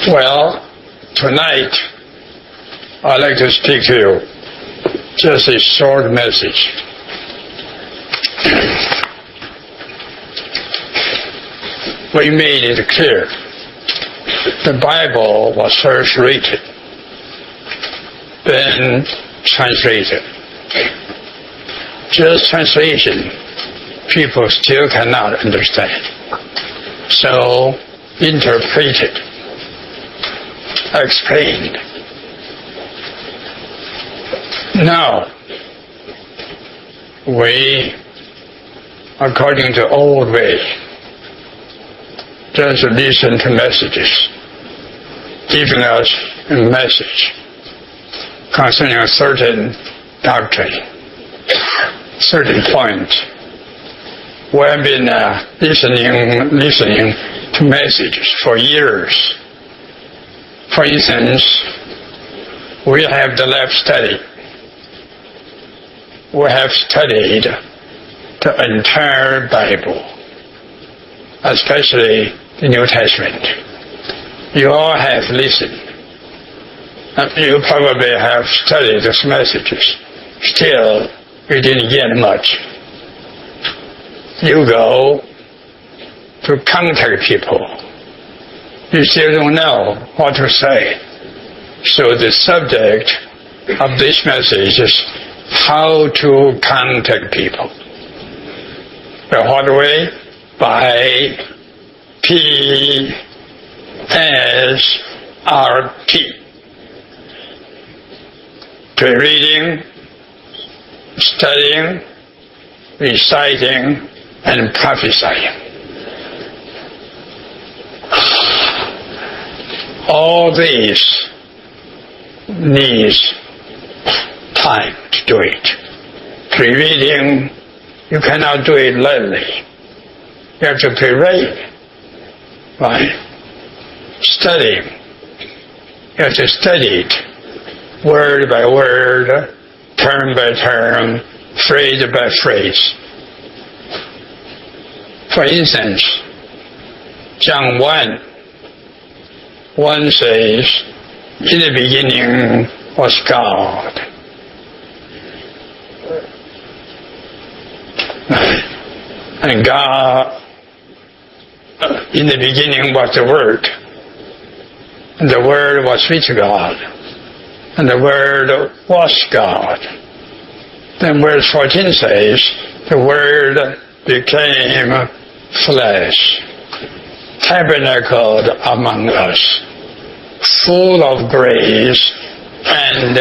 Well, tonight I'd like to speak to you just a short message. We made it clear. The Bible was first written, then translated. Just translation, people still cannot understand. So, interpreted, explained. Now, we, according to old way, just listen to messages, giving us a message concerning a certain doctrine, certain point. We have been listening to messages for years. For instance, we have the lab study. We have studied the entire Bible, especially the New Testament. You all have listened. You probably have studied these messages. Still, you didn't get much. You go to contact people. You still don't know what to say. So the subject of this message is how to contact people. The what way? By PSRP. Reading, studying, reciting, and prophesying. All these needs time to do it. Pre-reading, you cannot do it lightly. You have to pre-read, right? Studying, you have to study it, word by word, term by term, phrase by phrase. For instance, John 1 says, in the beginning was God. And God, in the beginning was the Word. And the Word was with God. And the Word was God. Then verse 14 says, the Word became flesh, tabernacled among us, full of grace and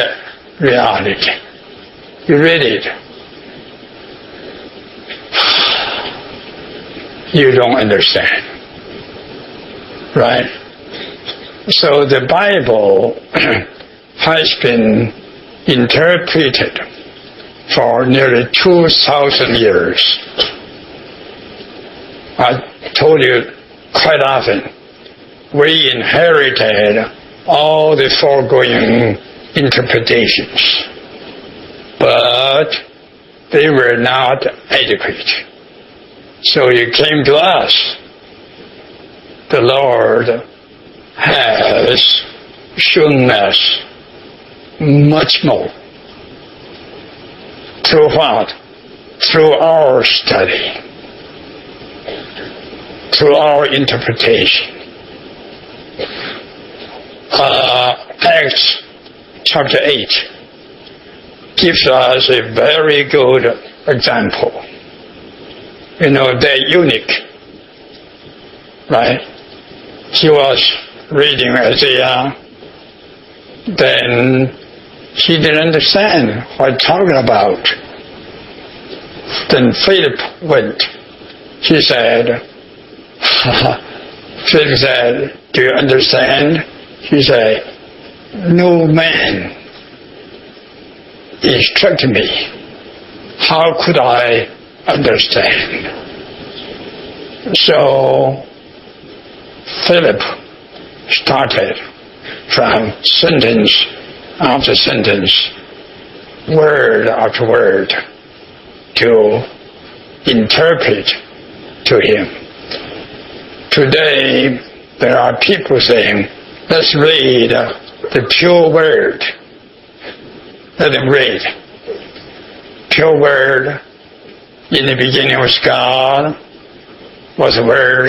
reality. You read it. You don't understand. Right? So the Bible has been interpreted for nearly 2,000 years. I told you quite often, we inherited all the foregoing interpretations, but they were not adequate. So it came to us. The Lord has shown us much more. Through what? Through our study, through our interpretation. Acts chapter 8 gives us a very good example. You know, the eunuch, right? He was reading Isaiah, then he didn't understand what he's talking about. Then Philip went. He said, Philip said, do you understand? He said, no man instructed me. How could I understand? So Philip started from sentence after sentence, word after word, to interpret to him. Today, there are people saying, Let's read the pure word. Let them read. Pure word. In the beginning was God, was the Word,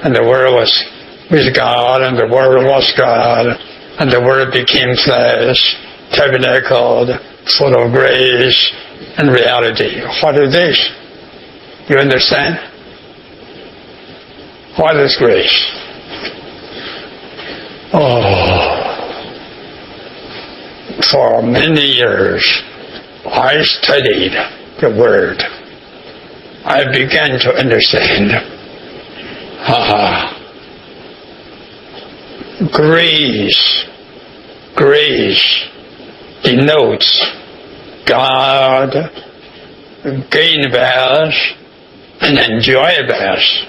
and the Word was with God, and the Word was God, and the Word became flesh, tabernacled, full of grace and reality. What is this? You understand? What is grace? Oh, for many years I studied the Word. I began to understand grace denotes God gain best and enjoy best.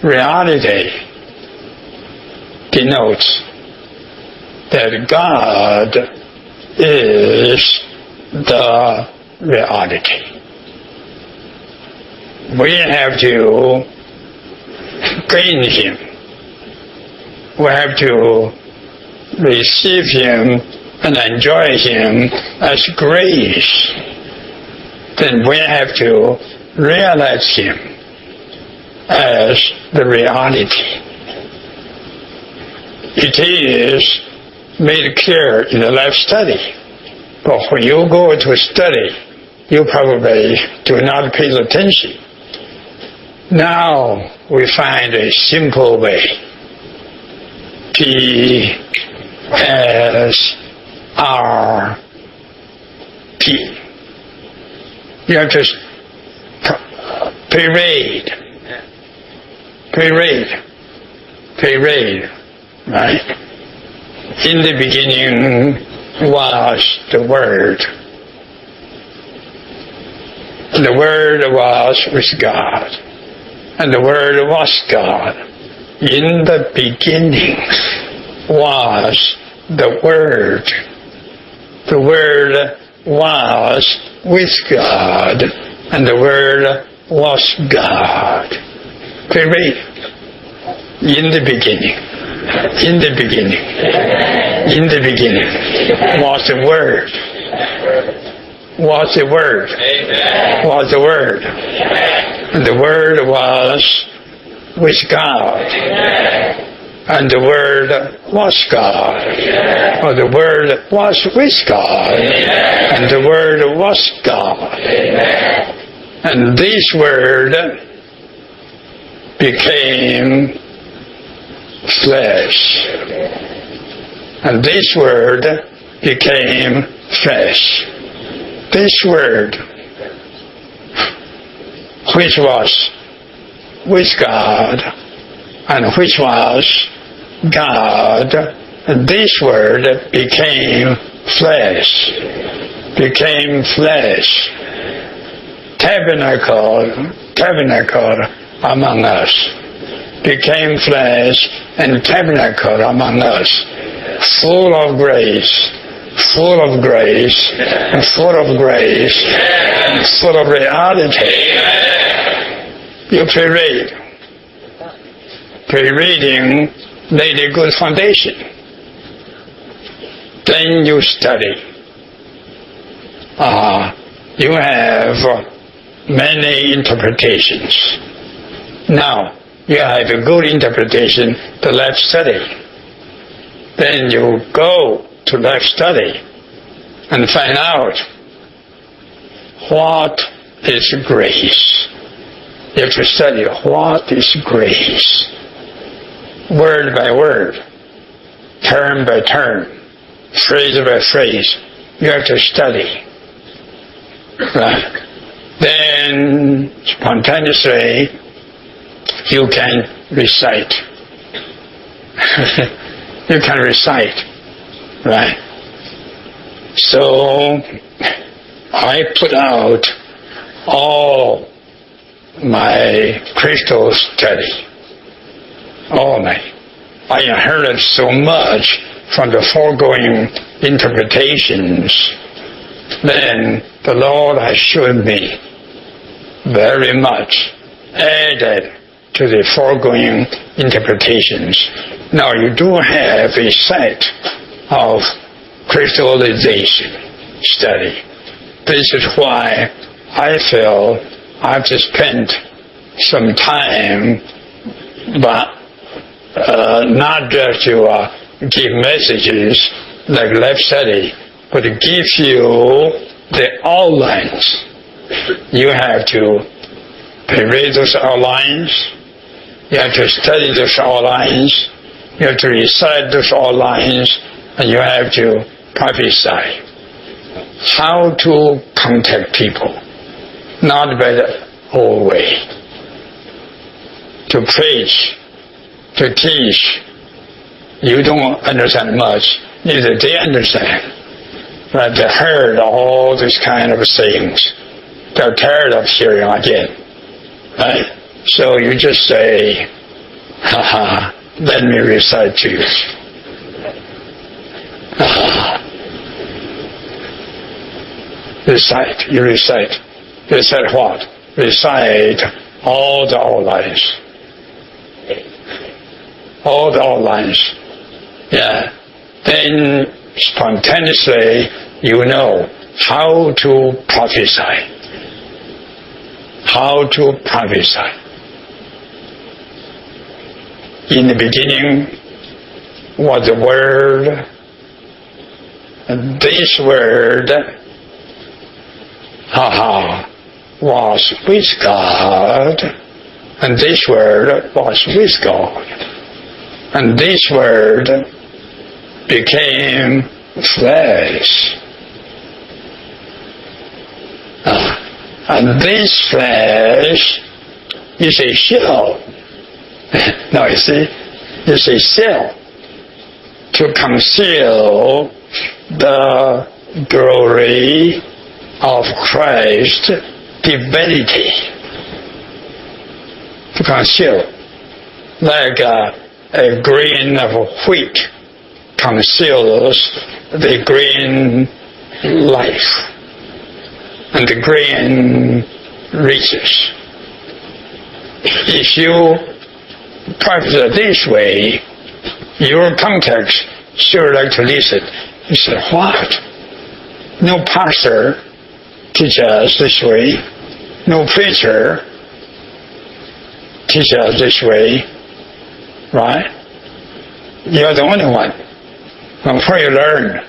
Reality denotes that God is the reality. We have to gain Him. We have to receive Him and enjoy Him as grace. Then we have to realize Him as the reality. It is made clear in the life study. But when you go to study, you probably do not pay attention. Now we find a simple way. P-S-R-T. You have to parade, right? In the beginning was the Word. And the Word was with God. And the Word was God. In the beginning was the Word. The Word was with God. And the Word was God. Read. In the beginning. In the beginning. In the beginning was the Word. Was the Word. Was the Word. And the Word was with God. And the Word was God. Or the Word was with God. And the Word was God. And this Word became flesh. And this Word became flesh. This Word, which was with God, and which was God, and this Word became flesh, tabernacled among us, became flesh and tabernacled among us, full of grace, and full of grace, and full of reality. You pre-read. Pre-reading laid a good foundation. Then you study. You have many interpretations. Now, you have a good interpretation, the life study. Then you go to life study and find out what is grace. You have to study what is grace. Word by word, term by term, phrase by phrase. You have to study. Right? Then spontaneously you can recite. You can recite. Right? So I put out all my crystal study. I inherited so much from the foregoing interpretations. Then the Lord has shown me very much, added to the foregoing interpretations. Now you do have a set of crystallization study. This is why I feel I have to spend some time, but not just to give messages like life study, but to give you the outlines. You have to read those outlines, you have to study those outlines, you have to recite those outlines, and you have to prophesy. How to contact people, not by the old way. To preach, to teach, you don't understand much, neither they understand. But they heard all these kind of things. They're tired of hearing again. Right? So you just say, let me recite to you. Recite, you recite. Recite what? Recite all the outlines. All the outlines. Yeah. Then spontaneously you know how to prophesy. How to prophesy. In the beginning was the Word, and this Word was with God, and this Word was with God, and this Word became flesh. And this flesh is a shell. Now you see, it's a shell to conceal the glory of Christ's divinity. To conceal, like a grain of wheat conceals the grain life, and the grain reaches. If you practice it this way, your context sure like to listen. You say, what? No pastor teaches us this way. No preacher teaches us this way. Right? You're the only one. From where you learn,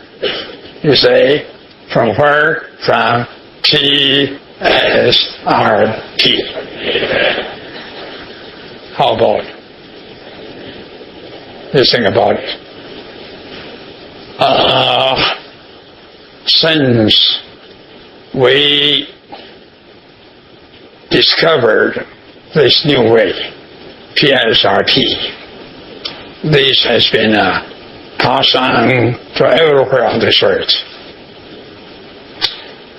you say, from where? From TSRT. How about it? You think about it. Since we discovered this new way, PSRT, this has been passed on to everywhere on this earth.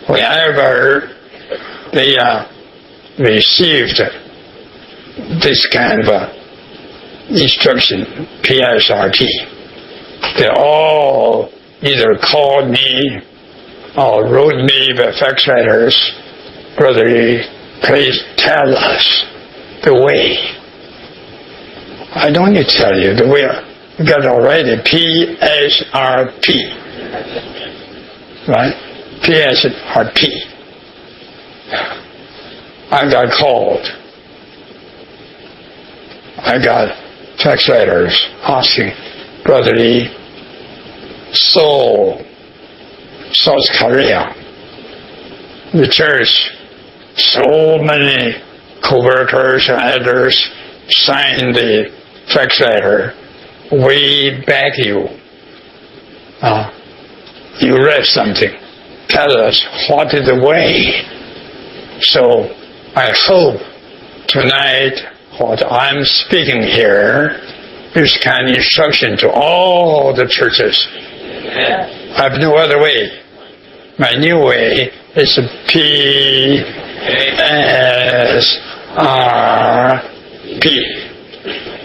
Whenever they received this kind of instruction, PSRT, they all either called me or wrote me by fax letters, brother, please tell us the way. I don't need to tell you the way. You got it already, PSRT. Right? PSRT. I got called. I got fax letters asking, Brother Lee, Seoul, South Korea, the church, so many co-workers and others signed the fax letter. We beg you. You read something. Tell us what is the way. So I hope tonight what I'm speaking here is kind of instruction to all the churches. I have no other way. My new way is PSRP.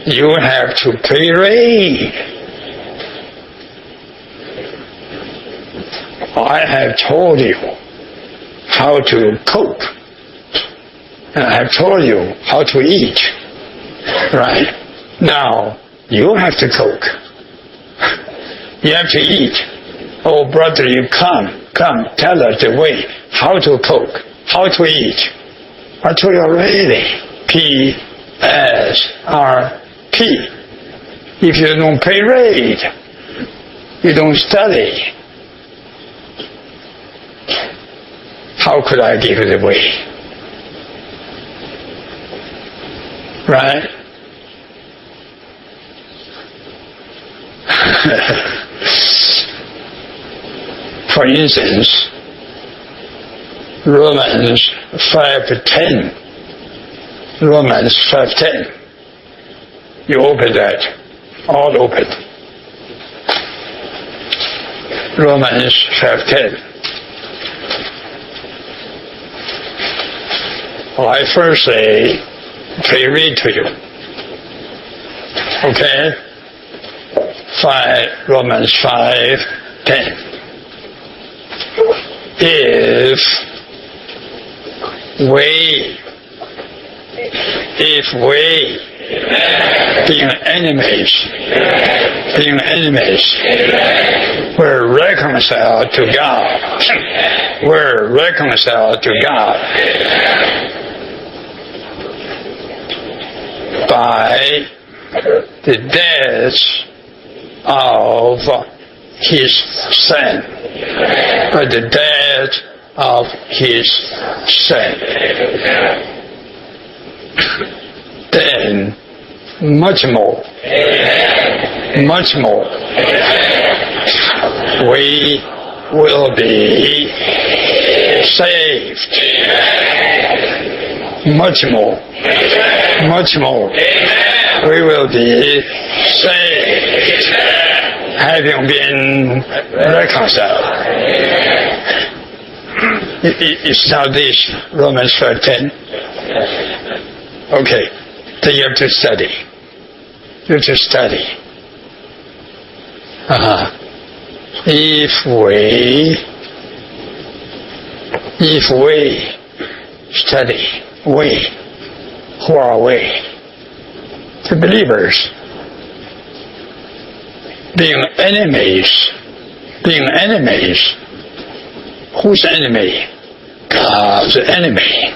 You have to pray. I have told you how to cope. And I have told you how to eat. Right? Now, you have to cook. You have to eat. Oh, brother, you come, tell us the way, how to cook, how to eat. I told you already, PSRP. If you don't pay rate, you don't study. How could I give you the way? Right? For instance, Romans 5:10. Romans 5:10. You open that. All open. Romans 5:10. I first say, read to you. Okay? Romans 5:10. If we being enemies, we're reconciled to God. We're reconciled to God by the death of His Son. By the death of His Son. Then, much more, we will be saved. Much more, we will be saved, having been reconciled. It's not this, Romans 5:10. Okay, then you have to study. You have to study. If we study, who are we? The believers. Being enemies. Whose enemy? God's enemy.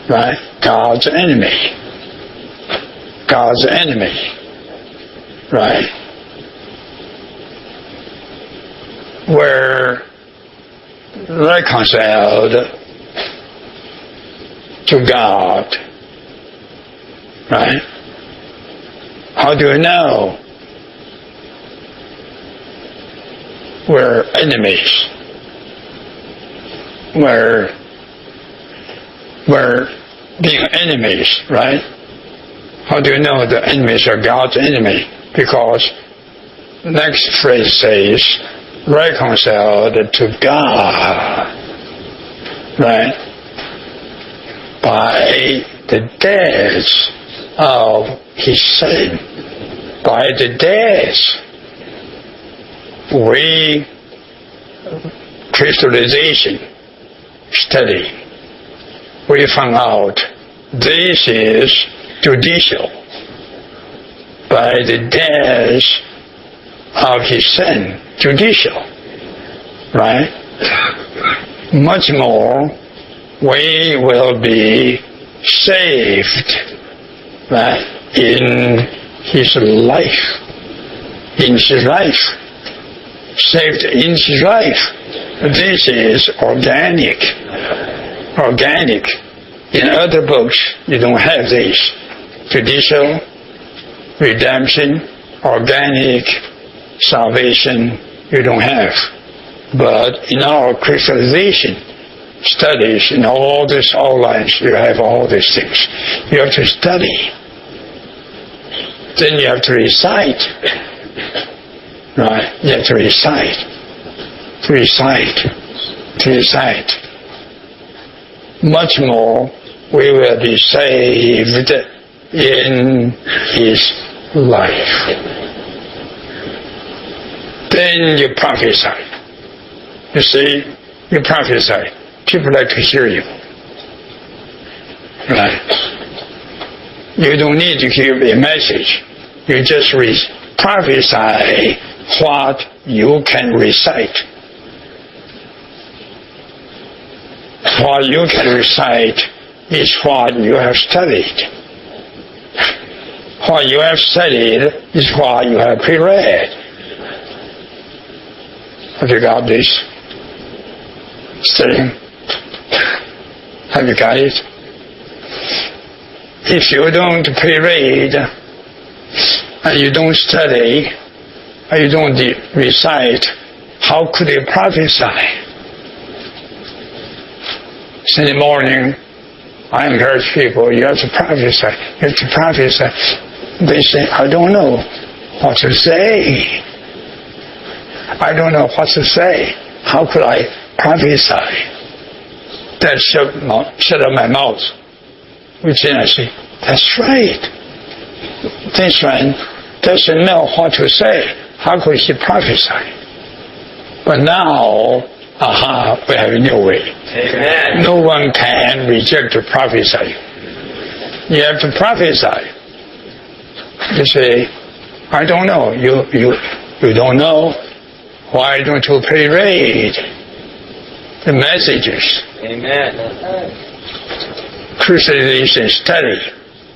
Right? God's enemy. Right? We're reconciled to God. Right? How do you know? We're enemies. We're being enemies, right? How do you know the enemies are God's enemy? Because next phrase says, reconciled to God, right? By the death of His Son. By the death, we, crystallization study, we found out this is judicial. By the death of His Son, judicial, right? Much more, we will be saved, right? In His life. Saved in His life. This is organic. In other books, you don't have this. Judicial, redemption, organic, salvation, you don't have. But in our crystallization studies, in all these outlines, you have all these things. You have to study. Then you have to recite. Right? You have to recite. Much more, we will be saved in His life. Then you prophesy. You see, you prophesy. People like to hear you. Right? You don't need to give a message. You just prophesy what you can recite. What you can recite is what you have studied. What you have studied is what you have pre-read. Have you got this? Studying? Have you got it? If you don't pre-read, and you don't study, and you don't recite, how could you prophesy? Sunday morning, I encourage people, you have to prophesy. You have to prophesy. They say, I don't know what to say. I don't know what to say. How could I prophesy? That shut up my mouth. Which then I say, that's right. This one doesn't know what to say. How could he prophesy? But now, we have a new way. Amen. No one can reject the prophecy. You have to prophesy. You say, I don't know. You don't know. Why don't you pre-read the messages? Amen. Christianization study,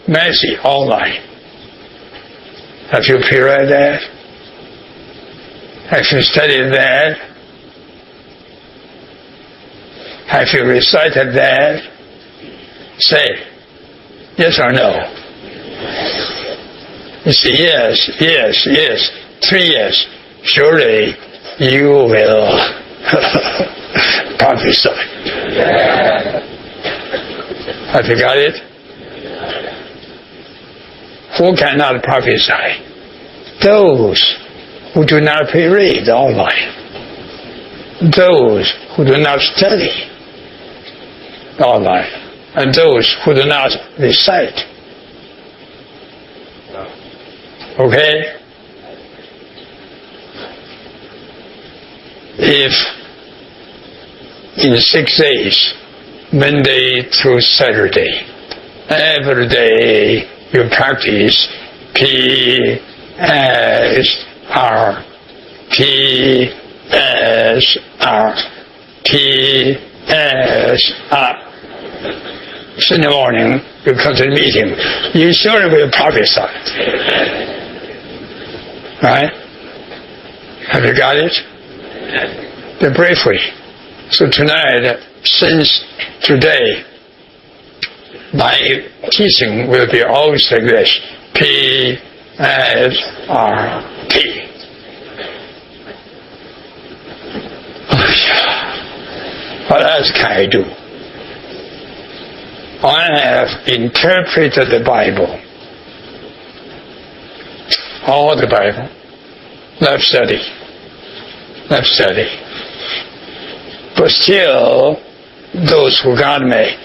message online. Have you pre-read that? Have you studied that? Have you recited that? Say, yes or no? You say, yes, yes, yes. 3 years. Surely you will prophesy. Have you got it? Who cannot prophesy? Those who do not pre-read online. Those who do not study online. And those who do not recite. Okay? If in 6 days, Monday through Saturday, every day you practice PSR, Sunday morning, you come to the meeting, you surely will prophesy. Right? Have you got it? The briefly. So tonight, since today, my teaching will be always like this. PSRT. What else can I do? I have interpreted the Bible. All the Bible. Love study. Love study. But still, those who got me,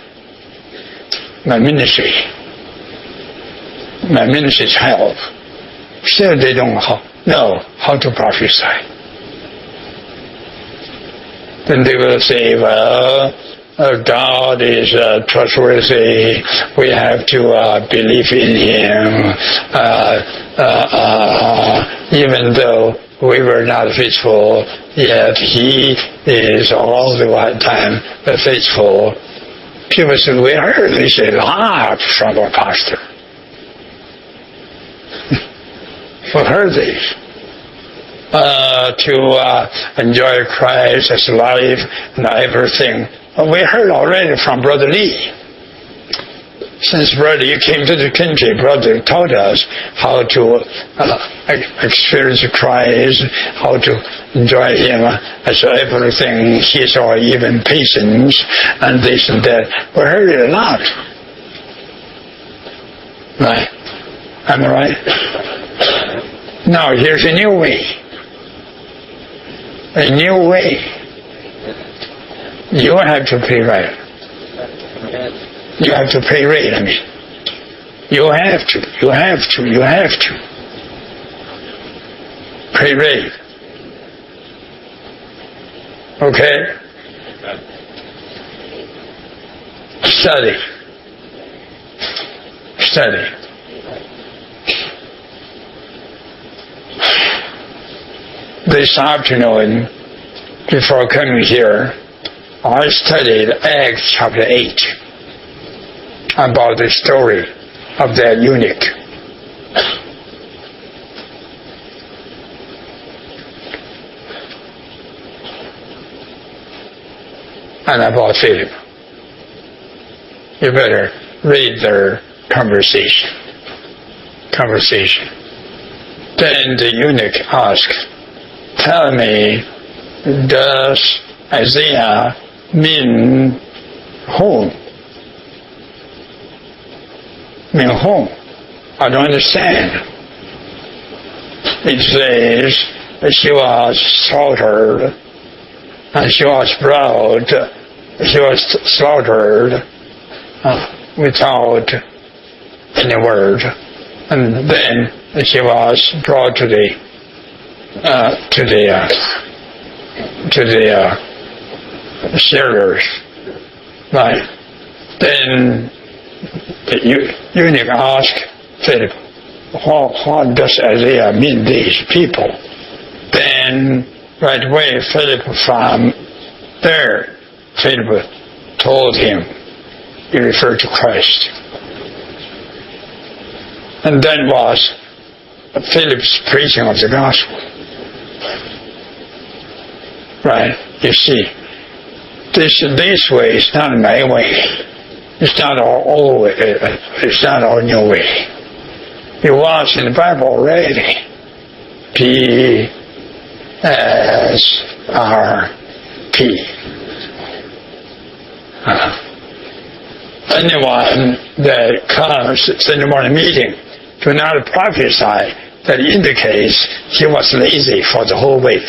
my ministry's help, still they don't know how to prophesy. Then they will say, well, God is trustworthy. We have to believe in Him. Even though we were not faithful, yet He is all the time faithful. People say, we heard. They say, from our pastor. We heard this. To enjoy Christ as life and everything. We heard already from Brother Lee. Since Brother Lee came to the country, Brother taught us how to experience Christ, how to enjoy Him as everything, His or even patience, and this and that. We heard it a lot. Right? Am I right? Now here's a new way. A new way. You have to pray right. You have to pray right, I mean. You have to. Pray right. Okay? Study. This afternoon, before coming here, I studied Acts chapter 8 about the story of that eunuch. And about Philip. You better read their conversation. Then the eunuch asked, "Tell me, does Isaiah mean whom? Mean whom? I don't understand." It says she was slaughtered, and she was brought. She was slaughtered without any word, and then she was brought to the shearers. Right. Then the eunuch asked Philip, "What does Isaiah mean, these people?" Then right away Philip from there, Philip told him, he referred to Christ. And then was Philip's preaching of the gospel. Right? You see, this way is not my way. It's not our way. It's not our new way. It was in the Bible already. P-S-R-P. Anyone that comes to the morning meeting do not prophesy that indicates he was lazy for the whole week.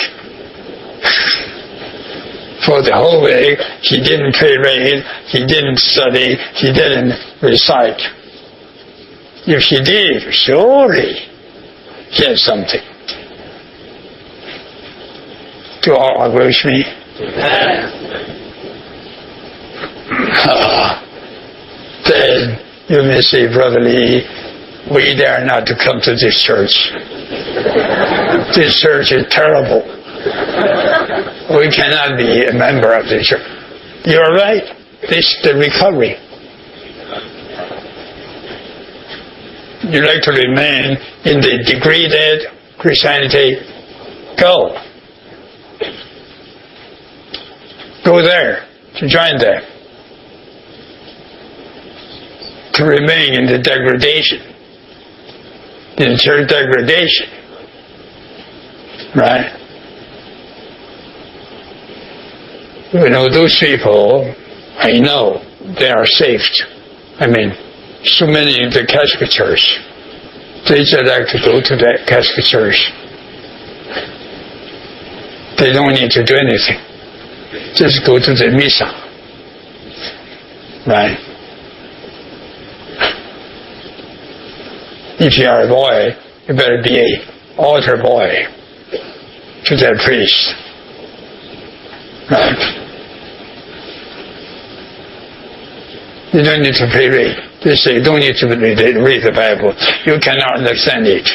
For the whole week, he didn't pray, he didn't study, he didn't recite. If he did, surely he had something. Do you all agree with me? Then you may say, "Brother Lee, we dare not to come to this church. This church is terrible. We cannot be a member of the church." You're right. This is the recovery. You like to remain in the degraded Christianity? Go. Go there to join them. To remain in the degradation, in church degradation, right? You know, those people, I know, they are saved. I mean, so many in the Catholic Church, they just like to go to the Catholic Church. They don't need to do anything. Just go to the Misa, right? If you are a boy, you better be an altar boy to that priest. Right? You don't need to read. They say you don't need to read the Bible. You cannot understand it.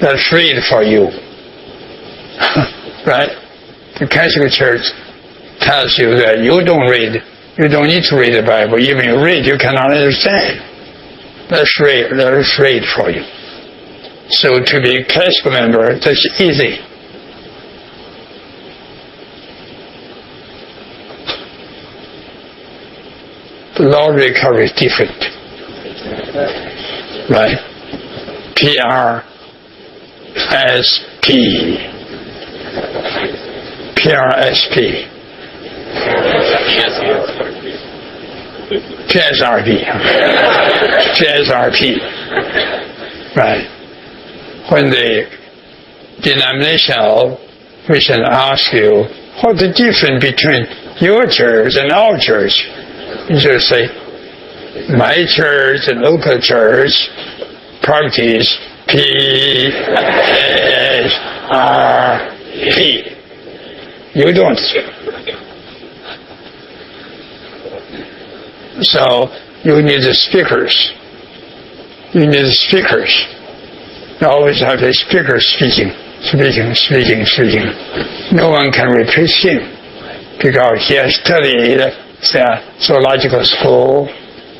That's free for you. Right? The Catholic Church tells you that you don't read. You don't need to read the Bible. Even you read, you cannot understand. That's free for you. So to be a Catholic member, that's easy. The Lord recovery is different. Right? PRSP. PRSP. PSRP. Right. When the denominational Christian asks you, what's the difference between your church and our church? You should say, my church and local church practice PSRP. You don't. So you need the speakers. You need the speakers. You always have the speaker speaking. speaking. No one can replace him because he has studied the theological school,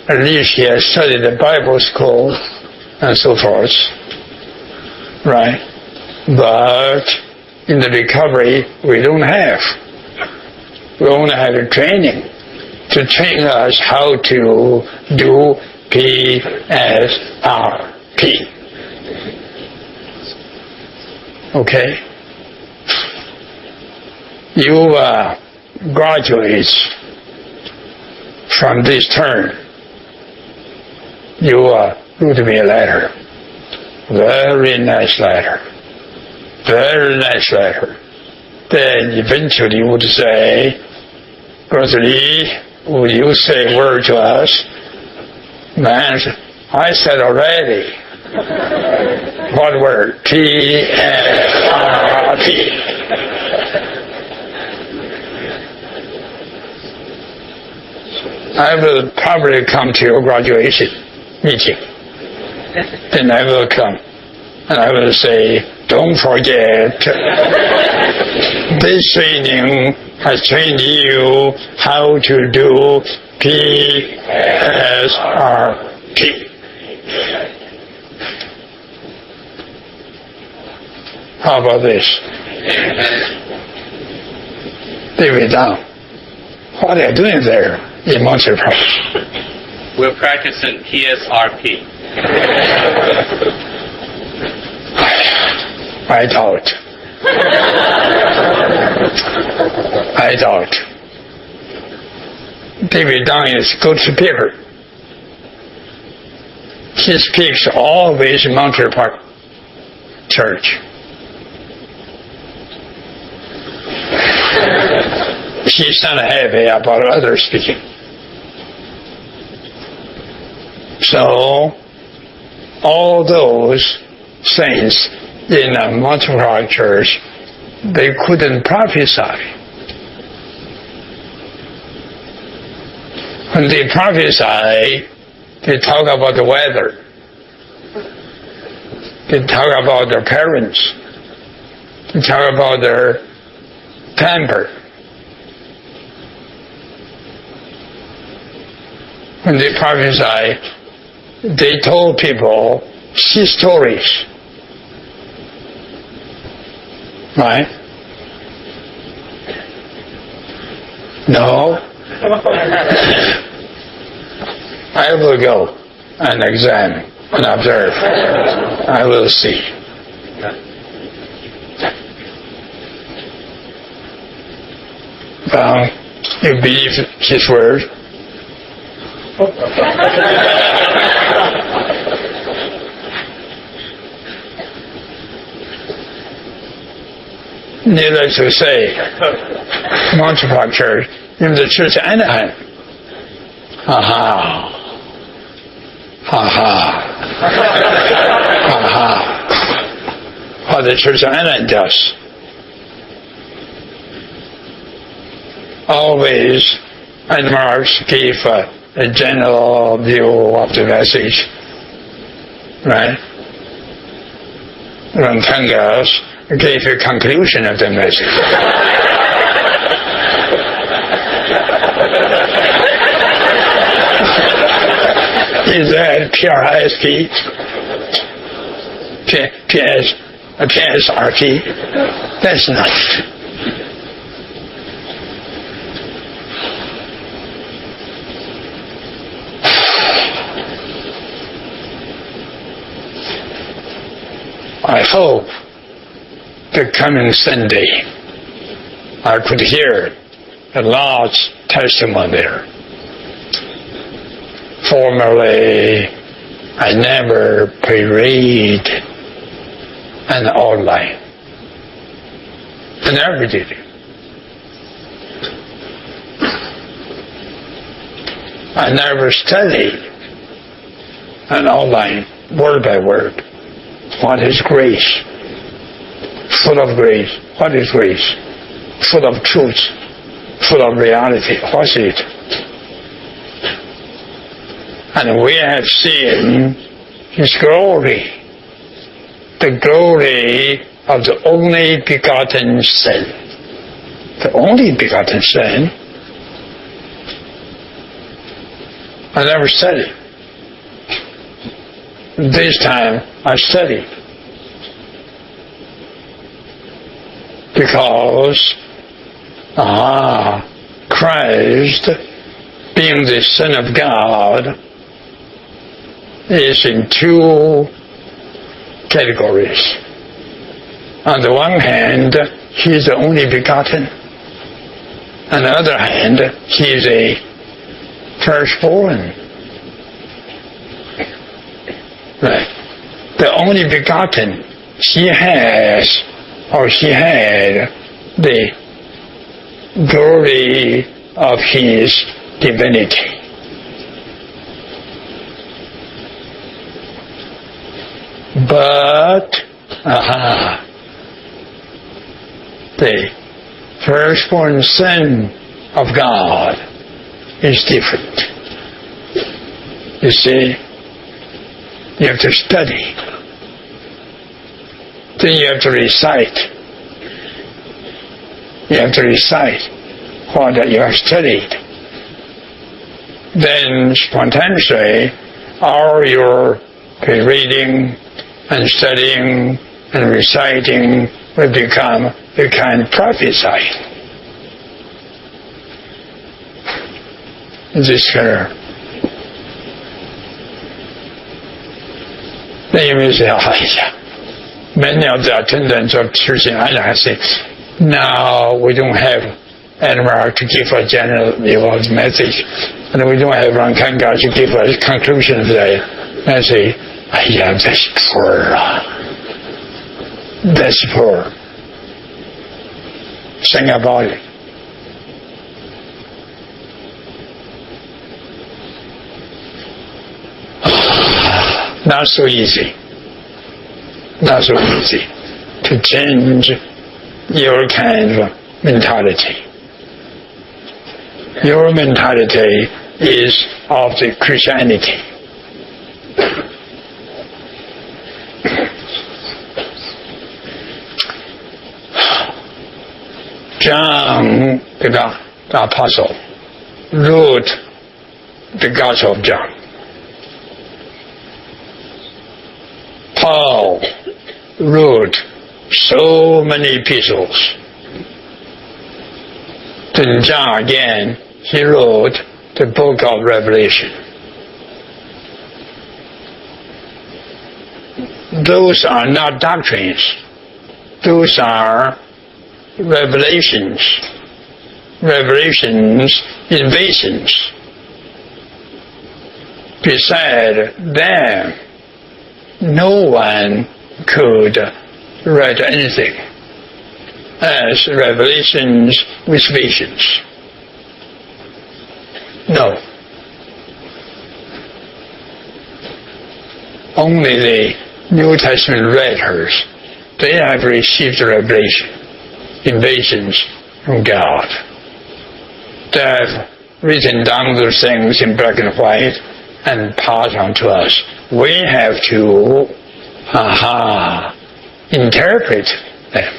at least he has studied the Bible school, and so forth. Right? But in the recovery, we don't have. We only have a training to train us how to do PSRP. Okay? You graduates from this term, you wrote me a letter. Very nice letter. Then eventually you would say, Brother Lee, would you say a word to us? Man, I said already. What word? PSRP. I will probably come to your graduation meeting. And I will come. And I will say, don't forget, this training has trained you how to do PSRP. How about this? David Down. What are you doing there in Montreal Province? We're practicing PSRP. I doubt. David Dung is a good speaker. He speaks always in Montreal Park Church. He's not happy about others speaking. So, all those saints in the Montreal Park Church, they couldn't prophesy. When they prophesy, they talk about the weather. They talk about their parents. They talk about their temper. When they prophesy, they told people sea stories. Right? No. I will go and examine and observe. I will see. You believe his word? Needless to say, Montreal Park Church, in the church Anaheim. What the church Anaheim does. Always, and Marx gave a general view of the message, right? Rantangas gave a conclusion of the message. Is that PRSP? PSRP? That's not it. I hope the coming Sunday I could hear a large testimony there. Formerly, I never prayed an outline. I never did it. I never studied an outline word by word. What is grace? Full of grace. What is grace? Full of truth. Full of reality. What's it? And we have seen His glory. The glory of the only begotten Son. The only begotten Son. I never studied. This time I studied. Because Christ, being the Son of God, is in two categories. On the one hand, he is the only begotten. On the other hand, he is a firstborn. Right. The only begotten, he has, or he had, the glory of his divinity. But the firstborn Son of God is different. You see, you have to study. Then you have to recite. You have to recite what you have studied. Then spontaneously, all your reading and studying and reciting will become a kind of prophecy. This kind of. Then you may say, many of the attendants of Church in Anya say, now we don't have Anwar to give a general message, and we don't have Rankanga to give a conclusion of the message. That's poor. That's poor. Sing about it. Not so easy. Not so easy to change your kind of mentality. Your mentality is of the Christianity. John, the apostle, wrote the Gospel of John. Paul wrote so many epistles. Then John again, he wrote the book of Revelation. Those are not doctrines. Those are revelations. Revelations, invasions. Beside them, no one could write anything as revelations with visions. No. Only the New Testament writers, they have received revelation, invasions from God. They have written down those things in black and white and passed on to us. We have to interpret them.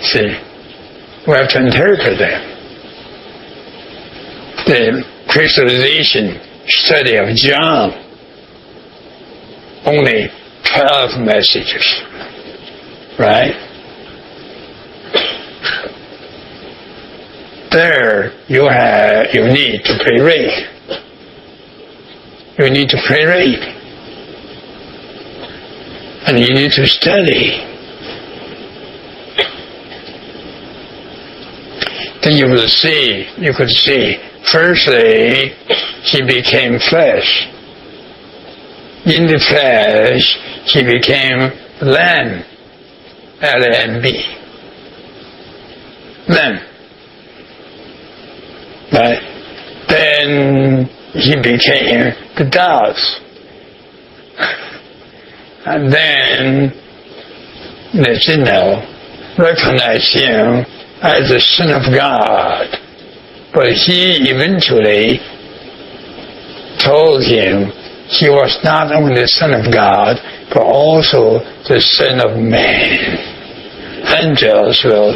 See, we have to interpret them. The crystallization study of John, only 12 messages, right? There you need to pre-read. You need to pre-read. And you need to study. Then you could see, firstly, he became flesh. In the flesh, he became Lamb, L-A-M-B. Lamb. Right? Then he became the dove. And then the Gentile recognized him as the Son of God. But he eventually told him he was not only the Son of God, but also the Son of Man. Angels will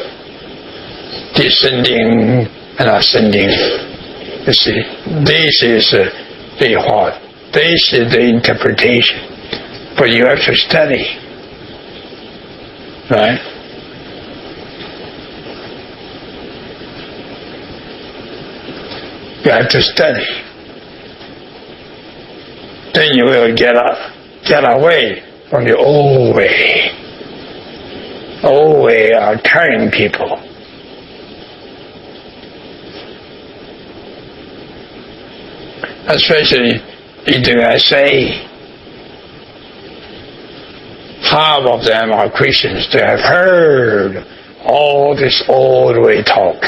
descending and ascending. You see, this is the what? This is the interpretation. But you have to study. Right? You have to study. Then you will get away from the old way. Old way of carrying people. Especially in the USA. Half of them are Christians. They have heard all this old way talk.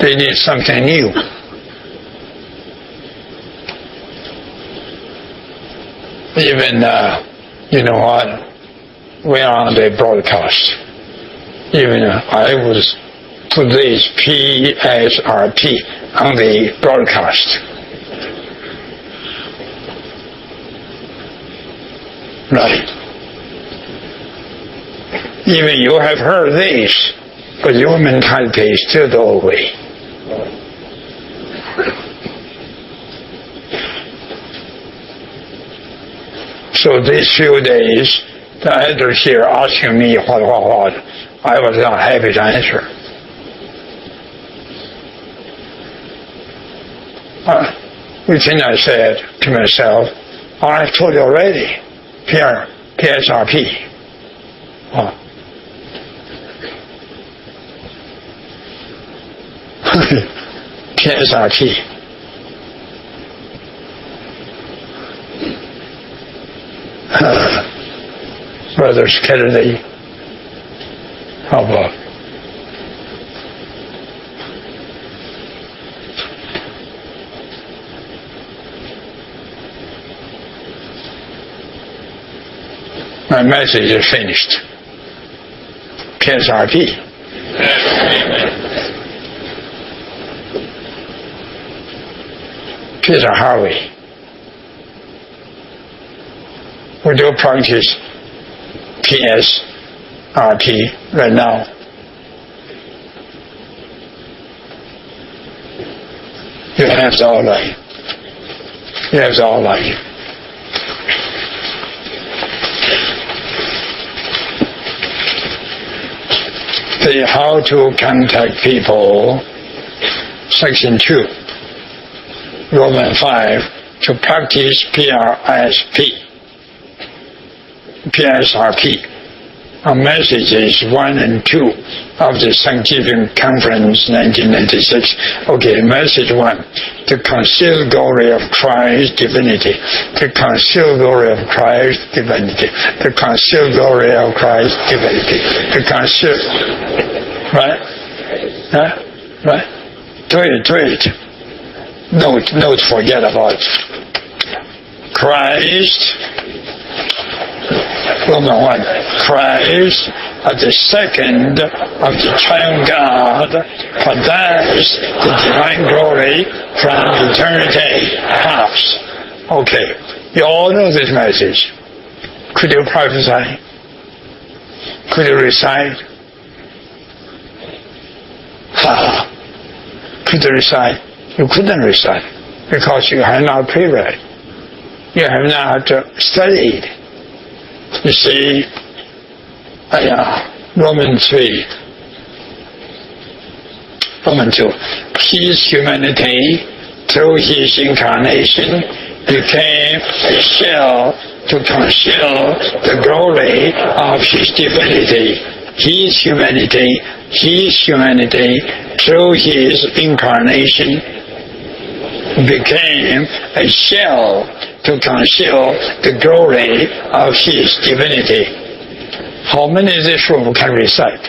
They need something new. Even, you know what, when on the broadcast, even I was put this PSRP on the broadcast. Right. Even you have heard this, but your mentality is still the old way. So these few days, the elders here asking me what, I was not happy to answer. Within I said to myself, I told you already, PSRP. PSRP. Brothers Kennedy, how about? My message is finished. PSRP. Peter Harvey. We do practice PSRP right now. You have the all right. You have the all right. The how to contact people, section 2, Roman 5, to practice PSRP. Our messages 1 and 2 of the Thanksgiving Conference 1996. Okay, message 1. The concealed glory of Christ's divinity. The concealed glory of Christ's divinity. The concealed glory of Christ's divinity. The concealed... Right? Huh? Right? Do it. Note, forget about it. Christ... Roman 1, Christ, at the second of the triune God, possessed the divine glory from eternity past. Okay, you all know this message. Could you prophesy? Could you recite? Could you recite? You couldn't recite because you have not pre-read. You have not studied. You see, Romans 3, Romans 2, His humanity through His incarnation became a shell to conceal the glory of His divinity. His humanity through His incarnation became a shell to conceal the glory of His divinity. How many in this room can recite?